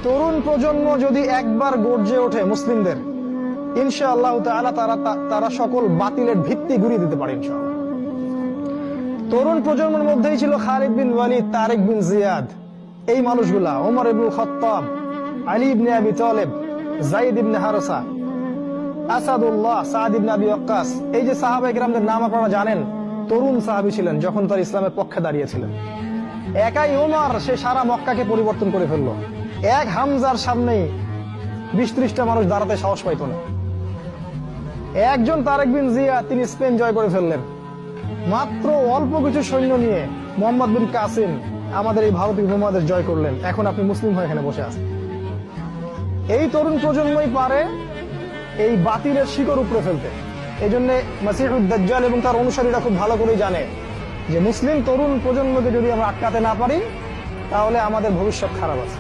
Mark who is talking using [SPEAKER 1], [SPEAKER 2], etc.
[SPEAKER 1] তরুণ প্রজন্ম যদি একবার গর্জে ওঠে মুসলিমদের, ইনশাআল্লাহ তাআলা তারা সকল বাতিলের ভিত্তি গুঁড়িয়ে দিতে পারে ইনশাআল্লাহ। তরুণ প্রজন্মের মধ্যেই ছিল খালিদ বিন ওয়ালিদ, তারেক বিন জিয়াদ, এই মানুষগুলা, ওমর ইবনুল খাত্তাব, আলী ইবনে আবি তালেব, যায়েদ ইবনে হারসা, আসাদুল্লাহ, সাদ ইবনে আবি ওয়াক্কাস। এই যে সাহাবায়ে কেরামদের নাম আপনারা জানেন, তরুণ সাহাবী ছিলেন যখন তারা ইসলামের পক্ষে দাঁড়িয়েছিলেন। একাই ওমর সে সারা মক্কাকে পরিবর্তন করে ফেললো। এক হামজার সামনেই 20-30টা মানুষ দাঁড়াতে সাহস পাইত না। একজন তারেক বিন জিয়াদ, তিনি স্পেন জয় করে ফেললেন মাত্র অল্প কিছু সৈন্য নিয়ে। মোহাম্মদ বিন কাসিম আমাদের এই ভারতীয় উপমহাদেশ জয় করলেন। এখন আপনি মুসলিম হয়ে এখানে বসে আছেন। এই তরুণ প্রজন্মই পারে এই বাতিলের শিকড় উপড়ে ফেলতে। এই জন্য মাসিহুদ দাজ্জাল এবং তার অনুসারীরা খুব ভালো করে জানে যে মুসলিম তরুণ প্রজন্মকে যদি আমরা আটকাতে না পারি, তাহলে আমাদের ভবিষ্যৎ খারাপ আছে।